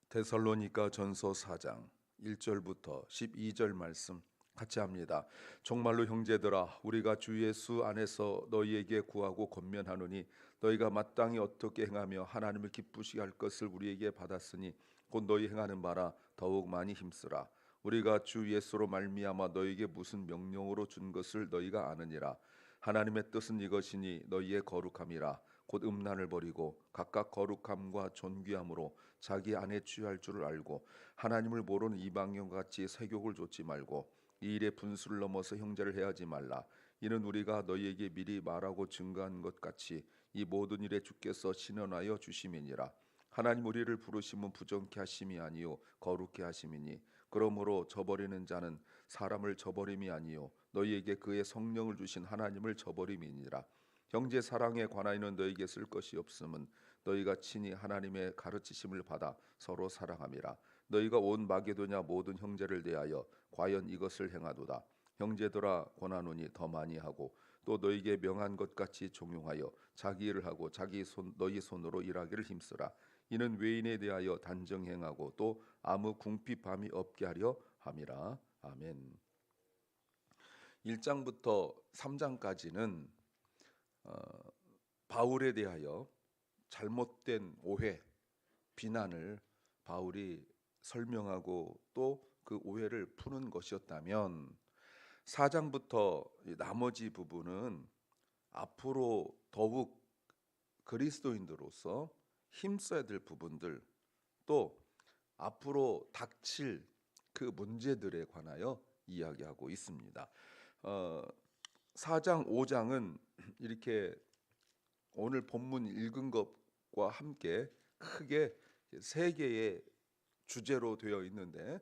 데살로니가 전서 4장 1절부터 12절 말씀 같이 합니다. 정말로 형제들아, 우리가 주 예수 안에서 너희에게 구하고 권면하노니 너희가 마땅히 어떻게 행하며 하나님을 기쁘시게 할 것을 우리에게 받았으니 곧 너희 행하는 바라 더욱 많이 힘쓰라. 우리가 주 예수로 말미암아 너희에게 무슨 명령으로 준 것을 너희가 아느니라. 하나님의 뜻은 이것이니 너희의 거룩함이라. 곧 음란을 버리고 각각 거룩함과 존귀함으로 자기 안에 취할 줄을 알고 하나님을 모르는 이방인과 같이 세욕을 좇지 말고 이 일에 분수를 넘어서 형제를 해하지 말라. 이는 우리가 너희에게 미리 말하고 증거한 것 같이 이 모든 일에 주께서 신원하여 주심이니라. 하나님 우리를 부르심은 부정케 하심이 아니요 거룩케 하심이니 그러므로 저버리는 자는 사람을 저버림이 아니요 너희에게 그의 성령을 주신 하나님을 저버림이니라. 형제 사랑에 관하여는 너희에게 쓸 것이 없음은 너희가 친히 하나님의 가르치심을 받아 서로 사랑함이라. 너희가 온 마게도냐 모든 형제를 대하여 과연 이것을 행하도다. 형제들아 권하노니 더 많이 하고 또 너희에게 명한 것 같이 종용하여 자기 일을 하고 너희 손으로 일하기를 힘쓰라. 이는 외인에 대하여 단정 행하고 또 아무 궁핍함이 없게 하려 함이라. 아멘. 1장부터 3장까지는 바울에 대하여 잘못된 오해, 비난을 바울이 설명하고 또 그 오해를 푸는 것이었다면 4장부터 나머지 부분은 앞으로 더욱 그리스도인들로서 힘써야 될 부분들, 또 앞으로 닥칠 그 문제들에 관하여 이야기하고 있습니다. 4장, 5장은 이렇게 오늘 본문 읽은 것과 함께 크게 세 개의 주제로 되어 있는데,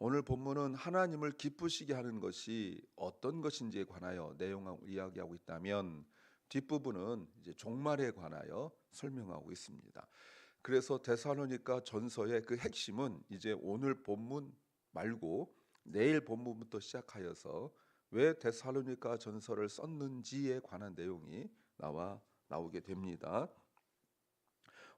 오늘 본문은 하나님을 기쁘시게 하는 것이 어떤 것인지에 관하여 내용을 이야기하고 있다면, 뒷부분은 이제 종말에 관하여 설명하고 있습니다. 그래서 데살로니가 전서의 그 핵심은 이제 오늘 본문 말고 내일 본문부터 시작하여서 왜 데살로니가 전서를 썼는지에 관한 내용이 나오게 됩니다.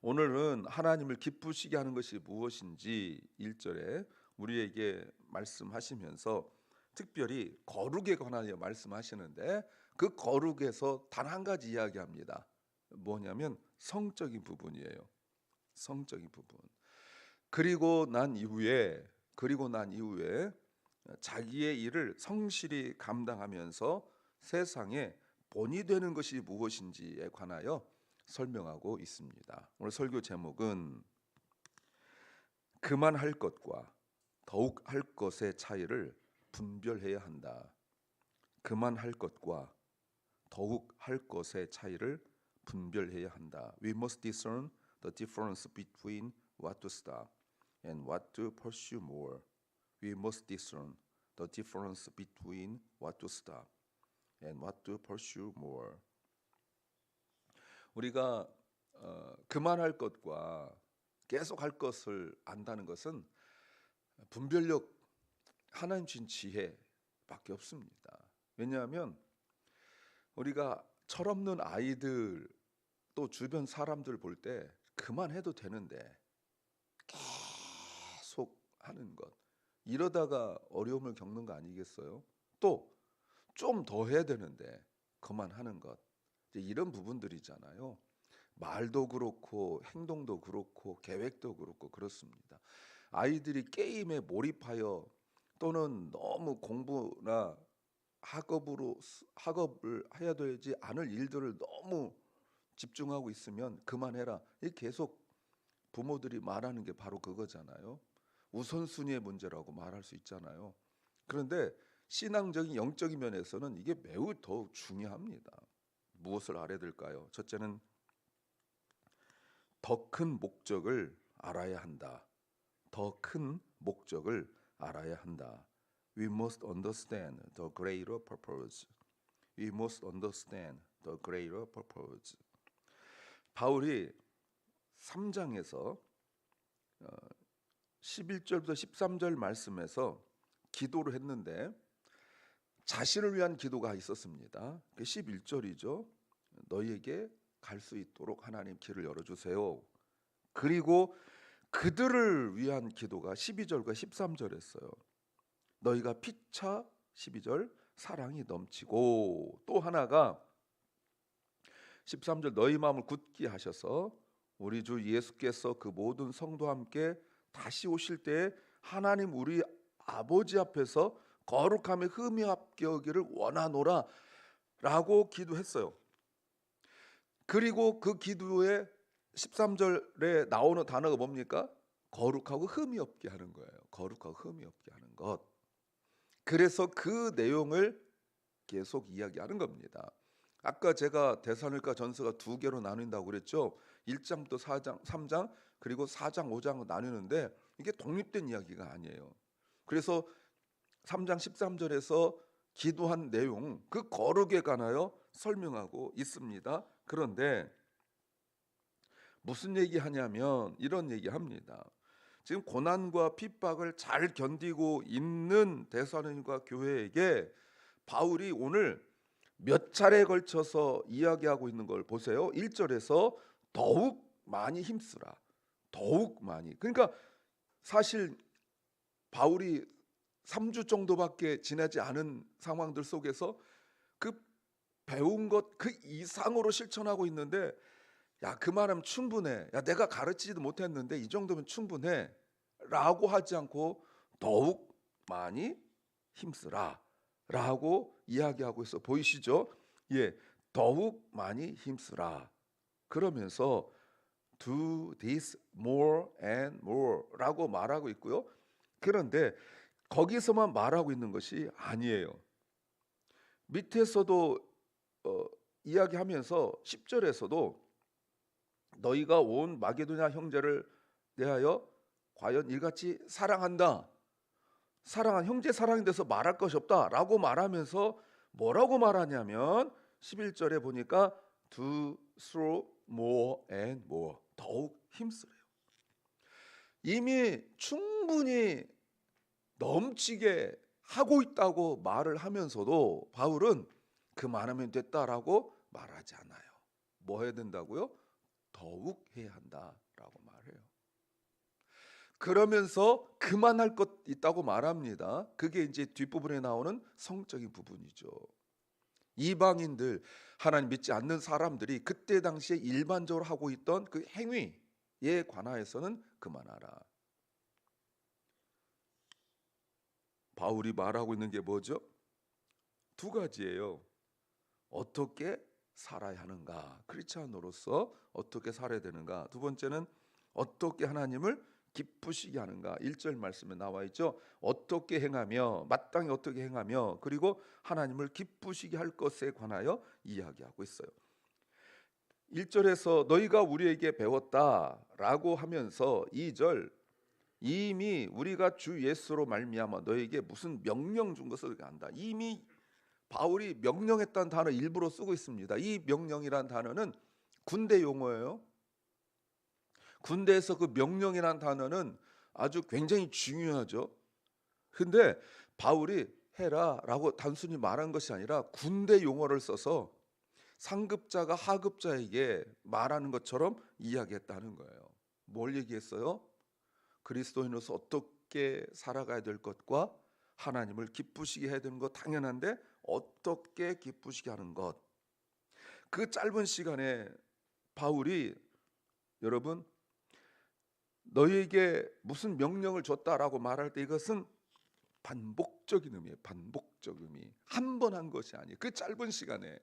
오늘은 하나님을 기쁘시게 하는 것이 무엇인지 1절에 우리에게 말씀하시면서 특별히 거룩에 관하여 말씀하시는데, 그 거룩에서 단 한 가지 이야기합니다. 뭐냐면 성적인 부분이에요. 성적인 부분. 그리고 난 이후에 자기의 일을 성실히 감당하면서 세상에 본이 되는 것이 무엇인지에 관하여 설명하고 있습니다. 오늘 설교 제목은 그만할 것과 더욱 할 것의 차이를 분별해야 한다. 그만할 것과 더욱 할 것의 차이를 분별해야 한다. We must discern the difference between what to stop and what to pursue more. We must discern the difference between what to stop and what to pursue more. 우리가 그만할 것과 계속 할 것을 안다는 것은 분별력, 하나님 주신 지혜밖에 없습니다. 왜냐하면 우리가 철없는 아이들, 또 주변 사람들 볼 때 그만해도 되는데 계속 하는 것, 이러다가 어려움을 겪는 거 아니겠어요? 또 좀 더 해야 되는데 그만하는 것, 이런 부분들이잖아요. 말도 그렇고 행동도 그렇고 계획도 그렇고 그렇습니다. 아이들이 게임에 몰입하여 또는 너무 공부나 학업을 해야 되지 않을 일들을 너무 집중하고 있으면 그만해라. 계속 부모들이 말하는 게 바로 그거잖아요. 우선순위의 문제라고 말할 수 있잖아요. 그런데 신앙적인 영적인 면에서는 이게 매우 더 중요합니다. 무엇을 알아야 될까요? 첫째는 더 큰 목적을 알아야 한다. 더 큰 목적을 알아야 한다. We must understand the greater purpose. We must understand the greater purpose. 바울이 3장에서 11절부터 13절 말씀에서 기도를 했는데 자신을 위한 기도가 있었습니다. 11절이죠. 너희에게 갈 수 있도록 하나님 길을 열어주세요. 그리고 그들을 위한 기도가 12절과 13절이었어요. 너희가 피차 12절 사랑이 넘치고, 또 하나가 13절 너희 마음을 굳게 하셔서 우리 주 예수께서 그 모든 성도와 함께 다시 오실 때에 하나님 우리 아버지 앞에서 거룩함에 흠이 합게 하기를 원하노라 라고 기도했어요. 그리고 그 기도에 13절에 나오는 단어가 뭡니까? 거룩하고 흠이 없게 하는 거예요. 거룩하고 흠이 없게 하는 것. 그래서 그 내용을 계속 이야기하는 겁니다. 아까 제가 데살로니가 전서가 두 개로 나눈다고 그랬죠. 1장부터 4장, 3장 그리고 4장, 5장으로 나누는데 이게 독립된 이야기가 아니에요. 그래서 3장 13절에서 기도한 내용, 그 거룩에 관하여 설명하고 있습니다. 그런데 무슨 얘기하냐면 이런 얘기합니다. 지금 고난과 핍박을 잘 견디고 있는 데살로니가 교회에게 바울이 오늘 몇 차례에 걸쳐서 이야기하고 있는 걸 보세요. 1절에서 더욱 많이 힘쓰라. 더욱 많이. 그러니까 사실 바울이 3주 정도밖에 지나지 않은 상황들 속에서 그 배운 것 그 이상으로 실천하고 있는데, 야, 그만하면 충분해. 야, 내가 가르치지도 못했는데 이 정도면 충분해. 라고 하지 않고 더욱 많이 힘쓰라. 라고 이야기하고 있어. 보이시죠? 예, 더욱 많이 힘쓰라. 그러면서 do this more and more 라고 말하고 있고요. 그런데 거기서만 말하고 있는 것이 아니에요. 밑에서도 이야기하면서 10절에서도 너희가 온 마게도냐 형제를 대하여 과연 이같이 사랑한다. 사랑한 형제 사랑에 대해서 말할 것이 없다라고 말하면서 뭐라고 말하냐면 11절에 보니까 do through more and more, 더욱 힘쓰래요. 이미 충분히 넘치게 하고 있다고 말을 하면서도 바울은 그만하면 됐다라고 말하지 않아요. 뭐 해야 된다고요? 더욱 해야 한다라고 말해요. 그러면서 그만할 것 있다고 말합니다. 그게 이제 뒷부분에 나오는 성적인 부분이죠. 이방인들, 하나님 믿지 않는 사람들이 그때 당시에 일반적으로 하고 있던 그 행위에 관하여서는 그만하라. 바울이 말하고 있는 게 뭐죠? 두 가지예요. 어떻게 살아야 하는가, 크리스찬으로서 어떻게 살아야 되는가. 두 번째는 어떻게 하나님을 기쁘시게 하는가. 1절 말씀에 나와 있죠. 어떻게 행하며, 마땅히 어떻게 행하며, 그리고 하나님을 기쁘시게 할 것에 관하여 이야기하고 있어요. 1절에서 너희가 우리에게 배웠다라고 하면서 2절 이미 우리가 주 예수로 말미암아 너희에게 무슨 명령 준 것을 안다. 이미 바울이 명령했다는 단어 일부러 쓰고 있습니다. 이 명령이란 단어는 군대 용어예요. 군대에서 그 명령이란 단어는 아주 굉장히 중요하죠. 근데 바울이 해라라고 단순히 말한 것이 아니라 군대 용어를 써서 상급자가 하급자에게 말하는 것처럼 이야기했다는 거예요. 뭘 얘기했어요? 그리스도인으로서 어떻게 살아가야 될 것과 하나님을 기쁘시게 해야 되는 것 당연한데 어떻게 기쁘시게 하는 것. 그 짧은 시간에 바울이 여러분 너희에게 무슨 명령을 줬다라고 말할 때 이것은 반복적인 의미예요. 반복적 의미. 한 번 한 것이 아니에요. 그 짧은 시간에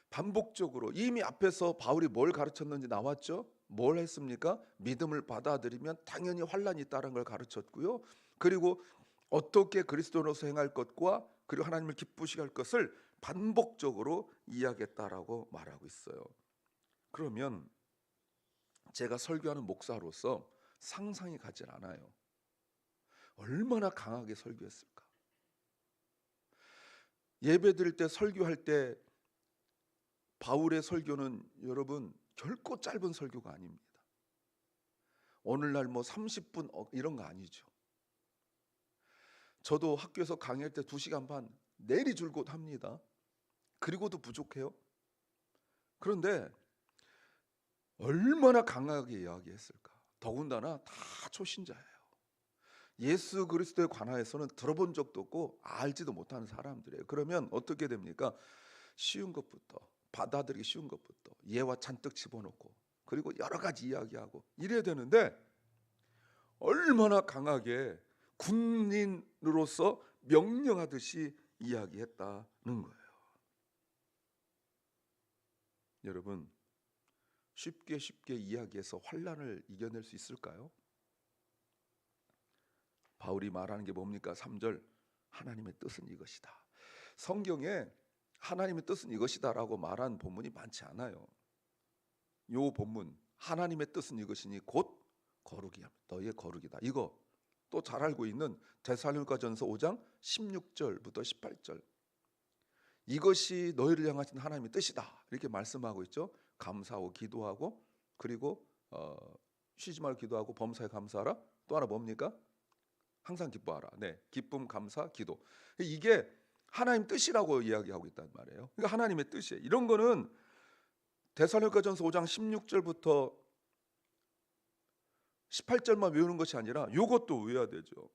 반복적으로 이미 앞에서 바울이 뭘 가르쳤는지 나왔죠. 뭘 했습니까? 믿음을 받아들이면 당연히 환난이 있다는 걸 가르쳤고요. 그리고 어떻게 그리스도로서 행할 것과 그리고 하나님을 기쁘시게 할 것을 반복적으로 이야기했다라고 말하고 있어요. 그러면 제가 설교하는 목사로서 상상이 가지 않아요. 얼마나 강하게 설교했을까? 예배 드릴 때 설교할 때 바울의 설교는 여러분 결코 짧은 설교가 아닙니다. 오늘날 뭐 30분 이런 거 아니죠. 저도 학교에서 강의할 때 2시간 반 내리줄곧 합니다. 그리고도 부족해요. 그런데 얼마나 강하게 이야기했을까? 더군다나 다 초신자예요. 예수 그리스도에 관하여서는 들어본 적도 없고 알지도 못하는 사람들이에요. 그러면 어떻게 됩니까? 쉬운 것부터, 받아들이기 쉬운 것부터 예와 잔뜩 집어넣고, 그리고 여러 가지 이야기하고 이래야 되는데 얼마나 강하게 군인으로서 명령하듯이 이야기했다는 거예요. 여러분, 쉽게 이야기해서 환난을 이겨낼 수 있을까요? 바울이 말하는 게 뭡니까? 3절, 하나님의 뜻은 이것이다. 성경에 하나님의 뜻은 이것이다라고 말한 본문이 많지 않아요. 요 본문, 하나님의 뜻은 이것이니 곧 거룩이야, 너희의 거룩이다. 이거 또 잘 알고 있는 데살로니가전서 5장 16절부터 18절, 이것이 너희를 향하신 하나님의 뜻이다 이렇게 말씀하고 있죠. 감사하고 기도하고, 그리고 쉬지 말고 기도하고 범사에 감사하라. 또 하나 뭡니까? 항상 기뻐하라. 네, 기쁨, 감사, 기도. 이게 하나님 뜻이라고 이야기하고 있단 말이에요. 그러니까 하나님의 뜻이에요. 이런 거는 데살로니가전서 5장 16절부터 18절만 외우는 것이 아니라 이것도 외워야 되죠.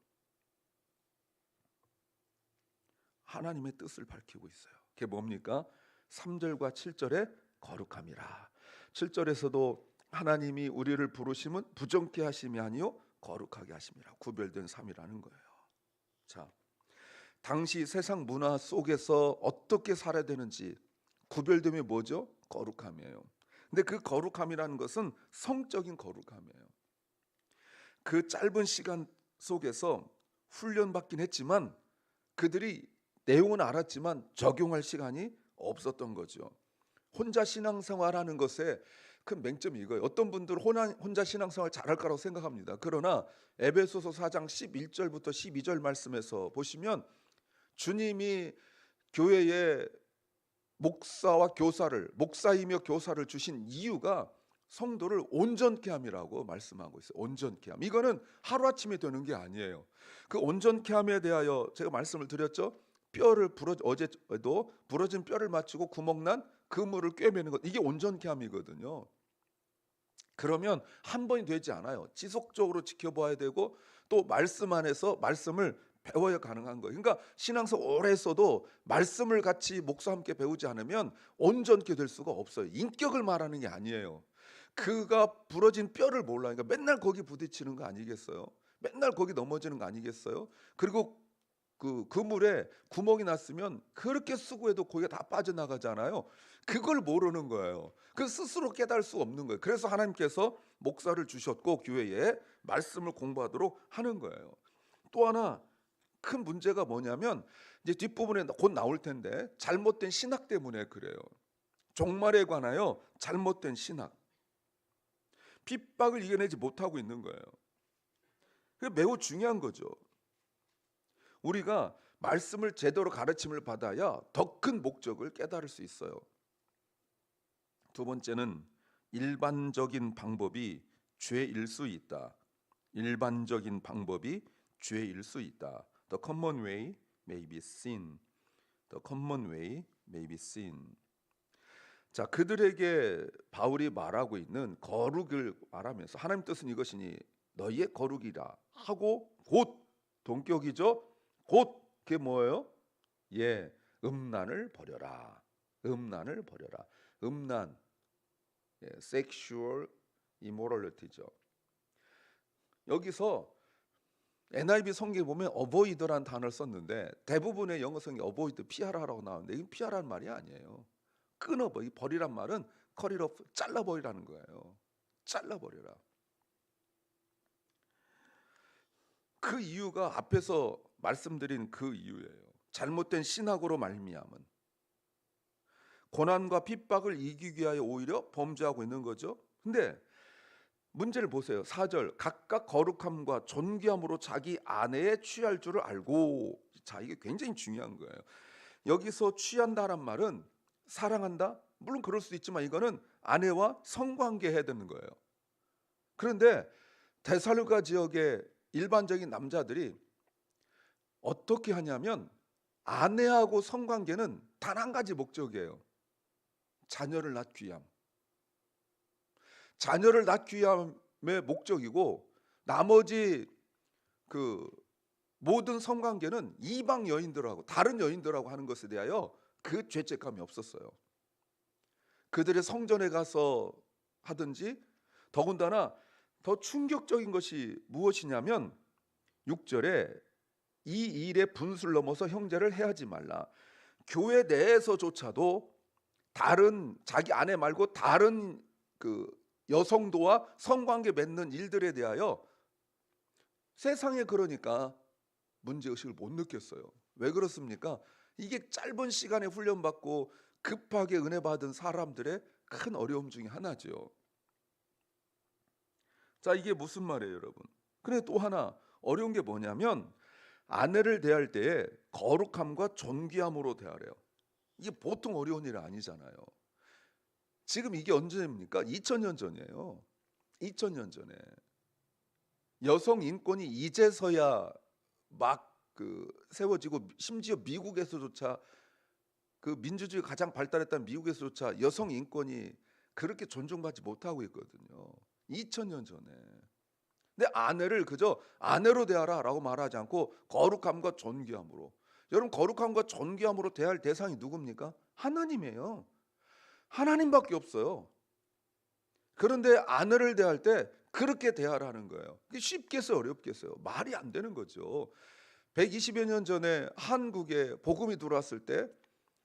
하나님의 뜻을 밝히고 있어요. 그게 뭡니까? 3절과 7절에 거룩함이라. 7절에서도 하나님이 우리를 부르심은 부정케 하심이 아니요 거룩하게 하심이라. 구별된 삶이라는 거예요. 자, 당시 세상 문화 속에서 어떻게 살아야 되는지 구별됨이 뭐죠? 거룩함이에요. 근데 그 거룩함이라는 것은 성적인 거룩함이에요. 그 짧은 시간 속에서 훈련받긴 했지만 그들이 내용은 알았지만 적용할 시간이 없었던 거죠. 혼자 신앙생활하는 것에 큰 맹점이 이거예요. 어떤 분들은 혼자 신앙생활 잘할 거라고 생각합니다. 그러나 에베소서 4장 11절부터 12절 말씀에서 보시면 주님이 교회에 목사와 교사를, 목사이며 교사를 주신 이유가 성도를 온전케 함이라고 말씀하고 있어요. 온전케 함. 이거는 하루아침에 되는 게 아니에요. 그 온전케 함에 대하여 제가 말씀을 드렸죠. 어제도 부러진 뼈를 맞추고 구멍난 그물을 꿰매는 것, 이게 온전케 함이거든요. 그러면 한 번이 되지 않아요. 지속적으로 지켜봐야 되고 또 말씀 안에서 말씀을 배워야 가능한 거예요. 그러니까 신앙생활 오래 했어도 말씀을 같이 목사와 함께 배우지 않으면 온전케 될 수가 없어요. 인격을 말하는 게 아니에요. 그가 부러진 뼈를 몰라. 그러니까 맨날 거기 부딪히는 거 아니겠어요? 맨날 거기 넘어지는 거 아니겠어요? 그리고 그 그물에 구멍이 났으면 그렇게 수고해도 거기가 다 빠져나가잖아요. 그걸 모르는 거예요. 그 스스로 깨달을 수 없는 거예요. 그래서 하나님께서 목사를 주셨고 교회에 말씀을 공부하도록 하는 거예요. 또 하나 큰 문제가 뭐냐면 이제 뒷부분에 곧 나올 텐데 잘못된 신학 때문에 그래요. 종말에 관하여 잘못된 신학, 핍박을 이겨내지 못하고 있는 거예요. 그게 매우 중요한 거죠. 우리가 말씀을 제대로 가르침을 받아야 더 큰 목적을 깨달을 수 있어요. 두 번째는 일반적인 방법이 죄일 수 있다. 일반적인 방법이 죄일 수 있다. The common way may be sin. The common way may be sin. 자, 그들에게 바울이 말하고 있는 거룩을 말하면서 하나님 뜻은 이것이니 너희의 거룩이라 하고 곧 동격이죠. 곧 그게 뭐예요? 예, 음란을 버려라. 음란을 버려라. 음란, 예, sexual immorality죠. 여기서 NIV 성경에 보면 avoid란 단어를 썼는데 대부분의 영어 성경에 avoid, 피하라라고 나오는데 이건 피하라는 말이 아니에요. 끊어버리, 버리란 말은 cut it off, 잘라버리라는 거예요. 잘라버려라. 그 이유가 앞에서 말씀드린 그 이유예요. 잘못된 신학으로 말미암은 고난과 핍박을 이기기 위하여 오히려 범죄하고 있는 거죠. 근데 문제를 보세요. 4절, 각각 거룩함과 존귀함으로 자기 아내에 취할 줄을 알고. 자, 이게 굉장히 중요한 거예요. 여기서 취한다란 말은 사랑한다? 물론 그럴 수도 있지만 이거는 아내와 성관계 해야 되는 거예요. 그런데 데살로니가 지역의 일반적인 남자들이 어떻게 하냐면 아내하고 성관계는 단 한 가지 목적이에요. 자녀를 낳기 위함. 자녀를 낳기 목적이고 나머지 그 모든 성관계는 이방 여인들하고 다른 여인들하고 하는 것에 대하여 그 죄책감이 없었어요. 그들의 성전에 가서 하든지, 더군다나 더 충격적인 것이 무엇이냐면 6절에 이 일의 분수를 넘어서 형제를 해하지 말라. 교회 내에서조차도 다른 자기 아내 말고 다른 그 여성도와 성관계 맺는 일들에 대하여 세상에 그러니까 문제의식을 못 느꼈어요. 왜 그렇습니까? 이게 짧은 시간에 훈련받고 급하게 은혜 받은 사람들의 큰 어려움 중에 하나죠. 자, 이게 무슨 말이에요, 여러분? 근데 또 하나 어려운 게 뭐냐면 아내를 대할 때에 거룩함과 존귀함으로 대하래요. 이게 보통 어려운 일이 아니잖아요. 지금 이게 언제입니까? 2000년 전이에요. 2000년 전에. 여성 인권이 이제서야 막 세워지고, 심지어 미국에서조차 그 민주주의 가장 발달했던 미국에서조차 여성 인권이 그렇게 존중받지 못하고 있거든요. 2000년 전에. 근데 아내를 그저 아내로 대하라라고 말하지 않고 거룩함과 존귀함으로. 여러분, 거룩함과 존귀함으로 대할 대상이 누굽니까? 하나님이에요. 하나님밖에 없어요. 그런데 아내를 대할 때 그렇게 대하라는 거예요. 그게 쉽겠어요, 어렵겠어요? 말이 안 되는 거죠. 120여 년 전에 한국에 복음이 들어왔을 때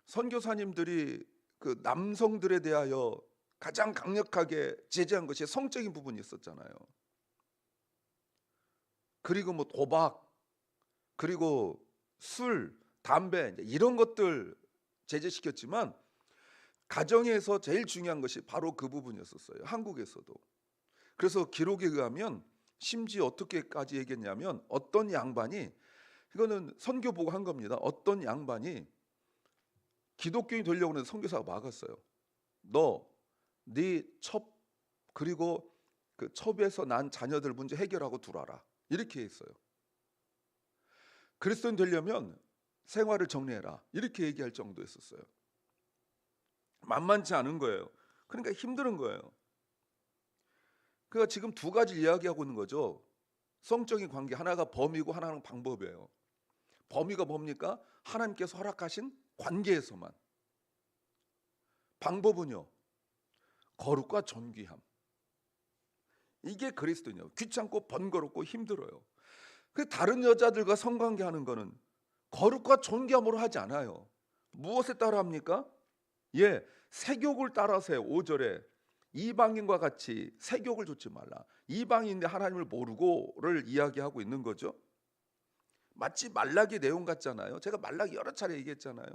선교사님들이 그 남성들에 대하여 가장 강력하게 제재한 것이 성적인 부분이 있었잖아요. 그리고 뭐 도박, 그리고 술, 담배 이런 것들 제재시켰지만 가정에서 제일 중요한 것이 바로 그 부분이었었어요. 한국에서도. 그래서 기록에 의하면 심지어 어떻게까지 얘기했냐면 어떤 양반이, 이거는 선교 보고 한 겁니다. 어떤 양반이 기독교인이 되려고 하는데 선교사가 막았어요. 네 첩, 그리고 그 첩에서 난 자녀들 문제 해결하고 두라라. 이렇게 했어요. 그리스도인 되려면 생활을 정리해라. 이렇게 얘기할 정도였었어요. 만만치 않은 거예요. 그러니까 힘든 거예요. 그러니까 지금 두 가지 이야기하고 있는 거죠. 성적인 관계, 하나가 범위고 하나는 방법이에요. 범위가 뭡니까? 하나님께서 허락하신 관계에서만. 방법은요, 거룩과 존귀함. 이게 그리스도인이에요. 귀찮고 번거롭고 힘들어요. 그 다른 여자들과 성관계하는 거는 거룩과 존귀함으로 하지 않아요. 무엇에 따라 합니까? 세욕을 따라서 해요. 5절에 이방인과 같이 세욕을 좇지 말라. 이방인인데 하나님을 모르고를 이야기하고 있는 거죠. 마치 말라기 내용 같잖아요. 제가 말라기 여러 차례 얘기했잖아요.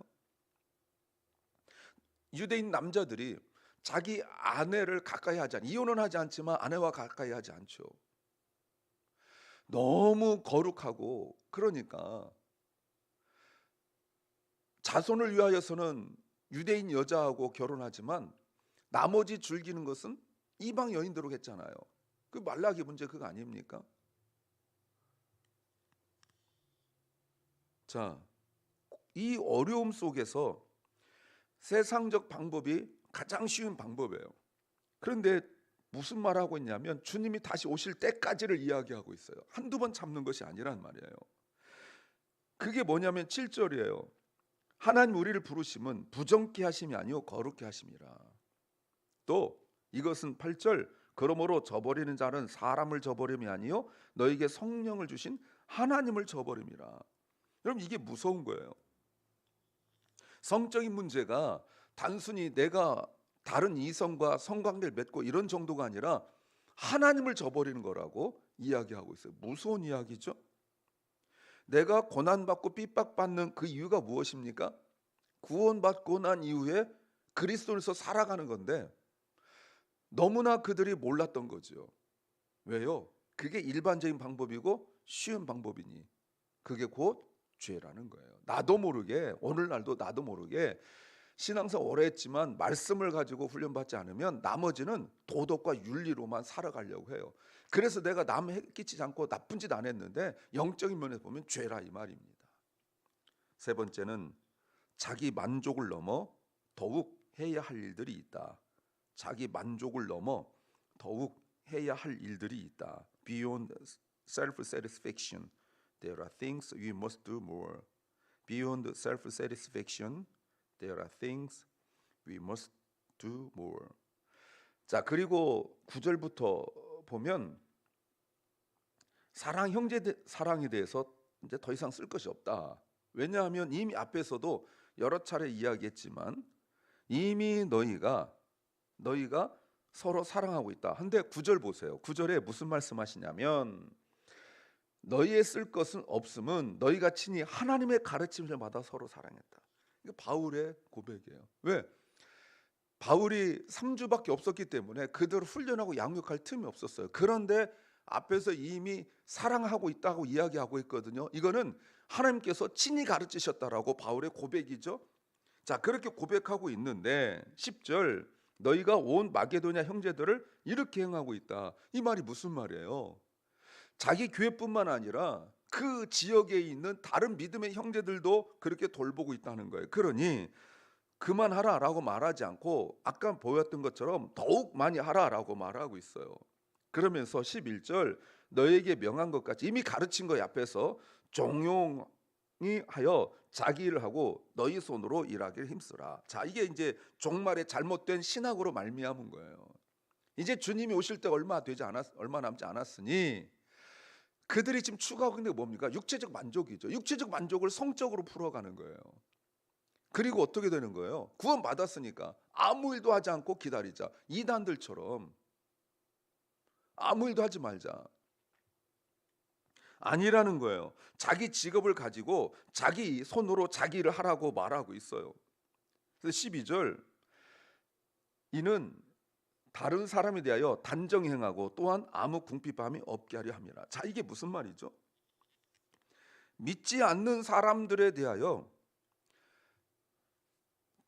유대인 남자들이 자기 아내를 가까이 하지 않아요. 이혼은 하지 않지만 아내와 가까이 하지 않죠. 너무 거룩하고, 그러니까 자손을 위하여서는 유대인 여자하고 결혼하지만 나머지 즐기는 것은 이방 여인대로 했잖아요. 그 말라기 문제 그거 아닙니까? 자, 이 어려움 속에서 세상적 방법이 가장 쉬운 방법이에요. 그런데 무슨 말하고 있냐면 주님이 다시 오실 때까지를 이야기하고 있어요. 한두 번 참는 것이 아니란 말이에요. 그게 뭐냐면 7절이에요. 하나님 우리를 부르심은 부정케 하심이 아니요 거룩케 하심이라. 또 이것은 8절, 그러므로 저버리는 자는 사람을 저버림이 아니요 너에게 성령을 주신 하나님을 저버림이라. 여러분, 이게 무서운 거예요. 성적인 문제가 단순히 내가 다른 이성과 성관계를 맺고 이런 정도가 아니라 하나님을 저버리는 거라고 이야기하고 있어요. 무서운 이야기죠. 내가 고난받고 핍박받는 그 이유가 무엇입니까? 구원받고 난 이후에 그리스도에서 살아가는 건데 너무나 그들이 몰랐던 거죠. 왜요? 그게 일반적인 방법이고 쉬운 방법이니 그게 곧 죄라는 거예요. 나도 모르게, 오늘날도 나도 모르게 신앙생활 오래 했지만 말씀을 가지고 훈련받지 않으면 나머지는 도덕과 윤리로만 살아가려고 해요. 그래서 내가 남 끼치지 않고 나쁜 짓 안 했는데 영적인 면에서 보면 죄라 이 말입니다. 세 번째는 자기 만족을 넘어 더욱 해야 할 일들이 있다. 자기 만족을 넘어 더욱 해야 할 일들이 있다. Beyond self-satisfaction, there are things we must do more. Beyond self-satisfaction, there are things we must do more. 자, 그리고 9절부터 보면 사랑에 대해서 이제 더 이상 쓸 것이 없다. 왜냐하면 이미 앞에서도 여러 차례 이야기했지만 이미 너희가 서로 사랑하고 있다. 근데 9절 보세요. 9절에 무슨 말씀하시냐면 너희의 쓸 것은 없음은 너희가 친히 하나님의 가르침을 받아 서로 사랑했다. 이거 바울의 고백이에요. 왜? 바울이 3주밖에 없었기 때문에 그들을 훈련하고 양육할 틈이 없었어요. 그런데 앞에서 이미 사랑하고 있다고 이야기하고 있거든요. 이거는 하나님께서 친히 가르치셨다라고 바울의 고백이죠. 자, 그렇게 고백하고 있는데 10절 너희가 온 마게도냐 형제들을 이렇게 행하고 있다. 이 말이 무슨 말이에요? 자기 교회뿐만 아니라 그 지역에 있는 다른 믿음의 형제들도 그렇게 돌보고 있다는 거예요. 그러니 그만하라라고 말하지 않고 아까 보였던 것처럼 더욱 많이 하라라고 말하고 있어요. 그러면서 11절 너에게 명한 것 같이 이미 가르친 거 앞에서 종용이 하여 자기 일을 하고 너희 손으로 일하기를 힘쓰라. 자, 이게 이제 종말의 잘못된 신학으로 말미암은 거예요. 이제 주님이 오실 때가 얼마 남지 않았으니 그들이 지금 추구하고 있는 게 뭡니까? 육체적 만족이죠. 육체적 만족을 성적으로 풀어가는 거예요. 그리고 어떻게 되는 거예요? 구원 받았으니까 아무 일도 하지 않고 기다리자. 이단들처럼 아무 일도 하지 말자. 아니라는 거예요. 자기 직업을 가지고 자기 손으로 자기 일을 하라고 말하고 있어요. 그래서 12절 이는 다른 사람에 대하여 단정 행하고 또한 아무 궁핍함이 없게 하려 함이라. 자, 이게 무슨 말이죠? 믿지 않는 사람들에 대하여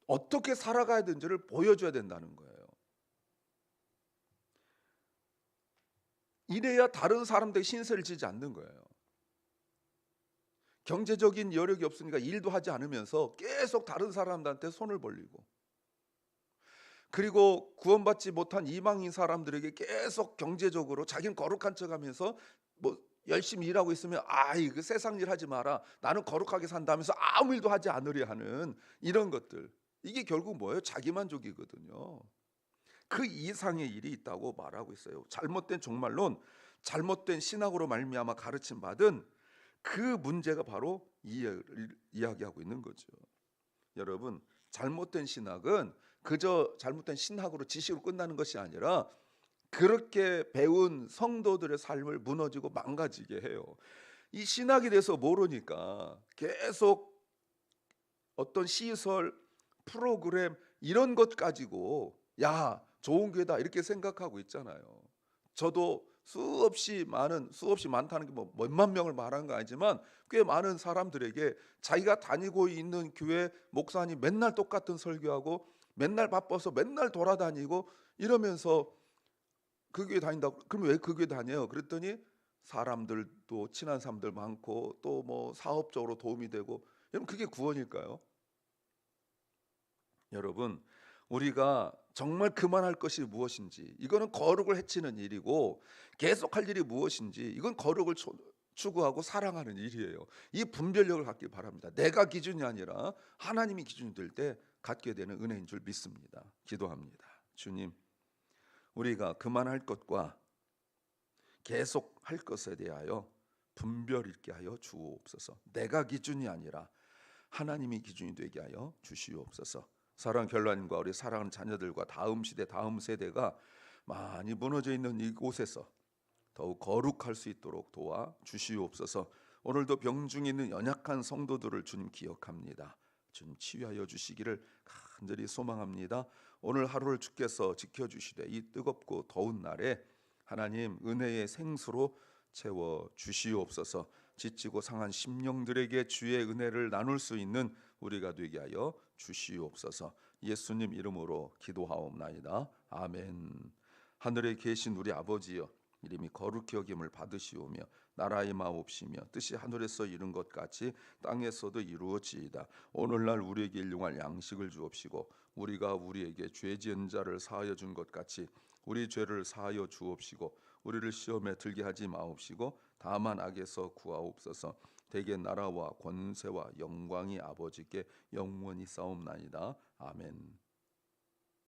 어떻게 살아가야 되는지를 보여줘야 된다는 거예요. 이래야 다른 사람들에게 신세를 지지 않는 거예요. 경제적인 여력이 없으니까 일도 하지 않으면서 계속 다른 사람들한테 손을 벌리고, 그리고 구원받지 못한 이방인 사람들에게 계속 경제적으로 자기는 거룩한 척하면서 뭐 열심히 일하고 있으면 그 세상 일 하지 마라, 나는 거룩하게 산다면서 아무 일도 하지 않으려 하는 이런 것들, 이게 결국 뭐예요? 자기만족이거든요. 그 이상의 일이 있다고 말하고 있어요. 잘못된 종말론, 잘못된 신학으로 말미암아 가르침 받은 그 문제가 바로 이야기하고 있는 거죠. 여러분, 잘못된 신학은 그저 잘못된 신학으로 지식으로 끝나는 것이 아니라 그렇게 배운 성도들의 삶을 무너지고 망가지게 해요. 이 신학에 대해서 모르니까 계속 어떤 시설, 프로그램 이런 것 가지고 좋은 교회다 이렇게 생각하고 있잖아요. 저도 수없이 많다는 게 뭐 몇만 명을 말하는 거 아니지만 꽤 많은 사람들에게 자기가 다니고 있는 교회 목사님 맨날 똑같은 설교하고 맨날 바빠서 맨날 돌아다니고 이러면서 그 교회 다닌다고. 그럼 왜 그 교회 다녀요? 그랬더니 사람들도 친한 사람들 많고 또 뭐 사업적으로 도움이 되고. 여러분, 그게 구원일까요? 여러분, 우리가 정말 그만할 것이 무엇인지, 이거는 거룩을 해치는 일이고 계속할 일이 무엇인지, 이건 거룩을 추구하고 사랑하는 일이에요. 이 분별력을 갖길 바랍니다. 내가 기준이 아니라 하나님이 기준이 될 때 갖게 되는 은혜인 줄 믿습니다. 기도합니다. 주님, 우리가 그만할 것과 계속할 것에 대하여 분별 있게 하여 주옵소서. 내가 기준이 아니라 하나님이 기준이 되게 하여 주시옵소서. 사랑 결란님과 우리 사랑하는 자녀들과 다음 시대, 다음 세대가 많이 무너져 있는 이곳에서 더욱 거룩할 수 있도록 도와 주시옵소서. 오늘도 병중 있는 연약한 성도들을 주님 기억합니다. 주님 치유하여 주시기를 간절히 소망합니다. 오늘 하루를 주께서 지켜주시되 이 뜨겁고 더운 날에 하나님 은혜의 생수로 채워 주시옵소서. 지치고 상한 심령들에게 주의 은혜를 나눌 수 있는 우리가 되게 하여 주시옵소서. 예수님 이름으로 기도하옵나이다. 아멘. 하늘에 계신 우리 아버지여, 이름이 거룩히 여김을 받으시오며 나라의 마옵시며 뜻이 하늘에서 이룬 것 같이 땅에서도 이루어지이다. 오늘날 우리에게 일용할 양식을 주옵시고 우리가 우리에게 죄 지은 자를 사하여 준 것 같이 우리 죄를 사하여 주옵시고 우리를 시험에 들게 하지 마옵시고 다만 악에서 구하옵소서. 대개 나라와 권세와 영광이 아버지께 영원히 싸움나이다. 아멘.